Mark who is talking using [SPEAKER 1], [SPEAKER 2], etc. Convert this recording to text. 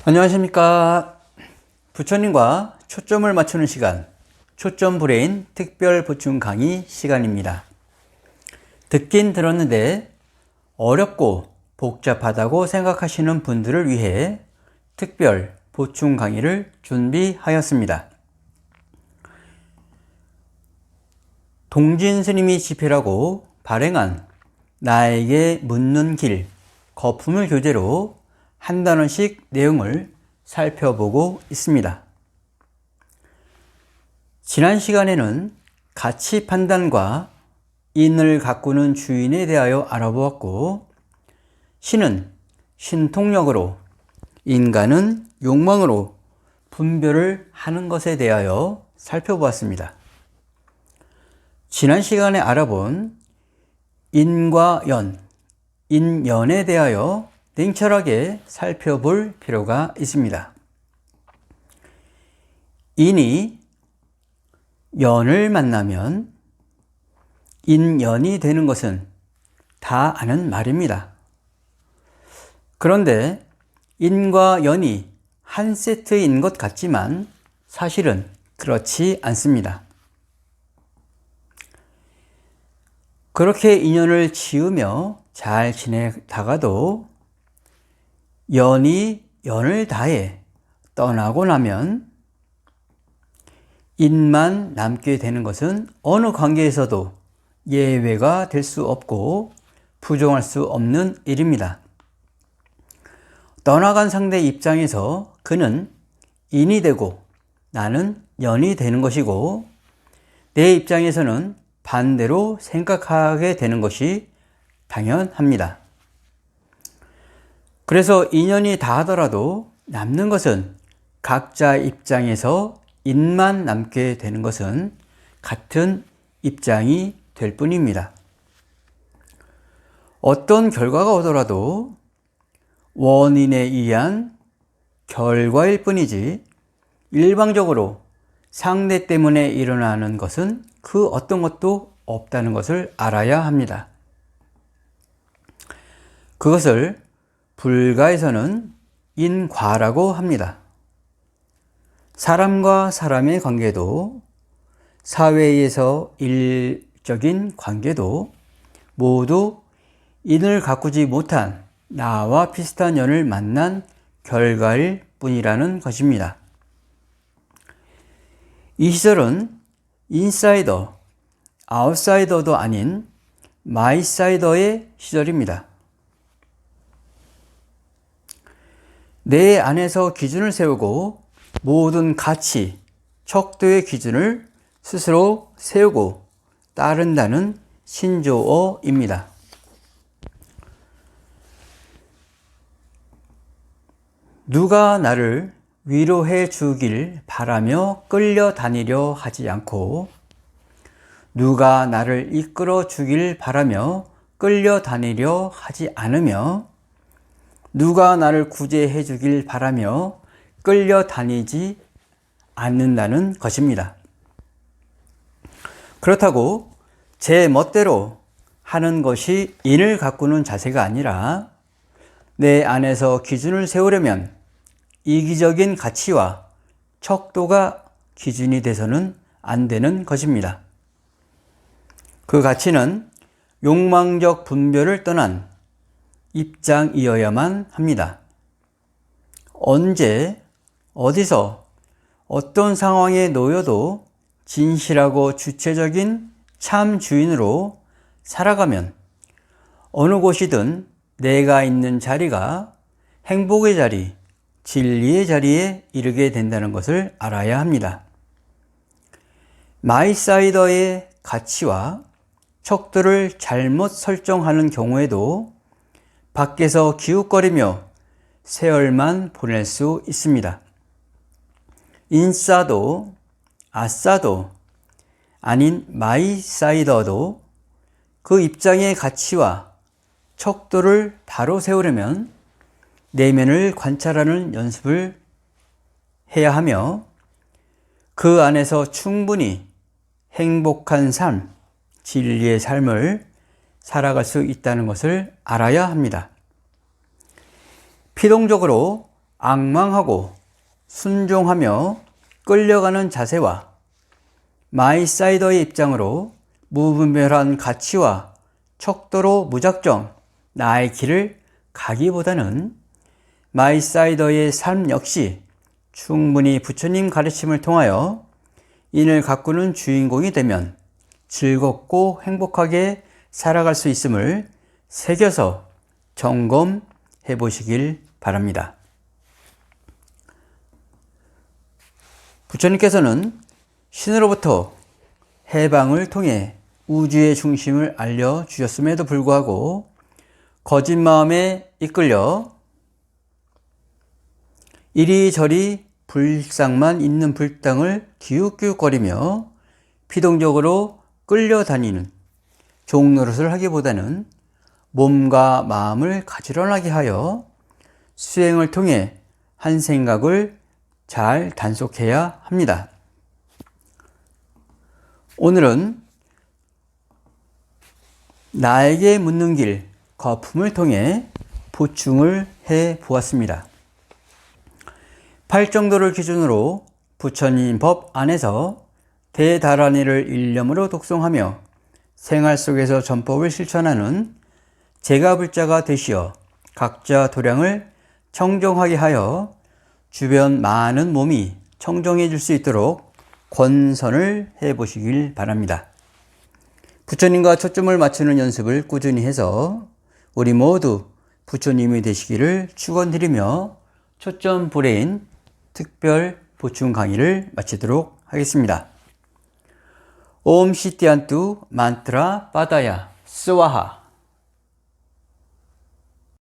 [SPEAKER 1] 안녕하십니까. 부처님과 초점을 맞추는 시간, 초점 브레인 특별 보충 강의 시간입니다. 듣긴 들었는데 어렵고 복잡하다고 생각하시는 분들을 위해 특별 보충 강의를 준비하였습니다. 동진 스님이 집필하고 발행한 나에게 묻는 길, 거품을 교재로 한 단원씩 내용을 살펴보고 있습니다. 지난 시간에는 가치 판단과 인을 가꾸는 주인에 대하여 알아보았고, 신은 신통력으로, 인간은 욕망으로 분별을 하는 것에 대하여 살펴보았습니다. 지난 시간에 알아본 인과 연, 인연에 대하여 냉철하게 살펴볼 필요가 있습니다. 인이 연을 만나면 인연이 되는 것은 다 아는 말입니다. 그런데 인과 연이 한 세트인 것 같지만 사실은 그렇지 않습니다. 그렇게 인연을 지으며 잘 지내다가도 연이 연을 다해 떠나고 나면 인만 남게 되는 것은 어느 관계에서도 예외가 될 수 없고 부정할 수 없는 일입니다. 떠나간 상대 입장에서 그는 인이 되고 나는 연이 되는 것이고, 내 입장에서는 반대로 생각하게 되는 것이 당연합니다. 그래서 인연이 다하더라도 남는 것은 각자 입장에서 인만 남게 되는 것은 같은 입장이 될 뿐입니다. 어떤 결과가 오더라도 원인에 의한 결과일 뿐이지 일방적으로 상대 때문에 일어나는 것은 그 어떤 것도 없다는 것을 알아야 합니다. 그것을 불가에서는 인과라고 합니다. 사람과 사람의 관계도, 사회에서 일적인 관계도 모두 인을 가꾸지 못한 나와 비슷한 연을 만난 결과일 뿐이라는 것입니다. 이 시절은 인사이더, 아웃사이더도 아닌 마이사이더의 시절입니다. 내 안에서 기준을 세우고 모든 가치, 척도의 기준을 스스로 세우고 따른다는 신조어입니다. 누가 나를 위로해 주길 바라며 끌려다니려 하지 않고, 누가 나를 이끌어 주길 바라며 끌려다니려 하지 않으며, 누가 나를 구제해 주길 바라며 끌려다니지 않는다는 것입니다. 그렇다고 제 멋대로 하는 것이 인을 가꾸는 자세가 아니라, 내 안에서 기준을 세우려면 이기적인 가치와 척도가 기준이 돼서는 안 되는 것입니다. 그 가치는 욕망적 분별을 떠난 입장이어야만 합니다. 언제, 어디서, 어떤 상황에 놓여도 진실하고 주체적인 참 주인으로 살아가면 어느 곳이든 내가 있는 자리가 행복의 자리, 진리의 자리에 이르게 된다는 것을 알아야 합니다. 마이사이더의 가치와 척도를 잘못 설정하는 경우에도 밖에서 기웃거리며 세월만 보낼 수 있습니다. 인싸도 아싸도 아닌 마이사이더도 그 입장의 가치와 척도를 바로 세우려면 내면을 관찰하는 연습을 해야 하며, 그 안에서 충분히 행복한 삶, 진리의 삶을 살아갈 수 있다는 것을 알아야 합니다. 피동적으로 앙망하고 순종하며 끌려가는 자세와 마이사이더의 입장으로 무분별한 가치와 척도로 무작정 나의 길을 가기보다는 마이사이더의 삶 역시 충분히 부처님 가르침을 통하여 인을 가꾸는 주인공이 되면 즐겁고 행복하게 살아갈 수 있음을 새겨서 점검해 보시길 바랍니다. 부처님께서는 신으로부터 해방을 통해 우주의 중심을 알려주셨음에도 불구하고 거짓 마음에 이끌려 이리저리 불상만 있는 불당을 기웃기웃거리며 피동적으로 끌려다니는 종노릇을 하기보다는 몸과 마음을 가지런하게 하여 수행을 통해 한 생각을 잘 단속해야 합니다. 오늘은 나에게 묻는 길 거품을 통해 보충을 해 보았습니다. 8정도를 기준으로 부처님 법 안에서 대다란이를 일념으로 독송하며 생활 속에서 전법을 실천하는 제가불자가 되시어 각자 도량을 청정하게 하여 주변 많은 몸이 청정해질 수 있도록 권선을 해보시길 바랍니다. 부처님과 초점을 맞추는 연습을 꾸준히 해서 우리 모두 부처님이 되시기를 축원드리며 초점 브레인 특별 보충 강의를 마치도록 하겠습니다. 옴 시티안투 만트라 빠다야 스와하.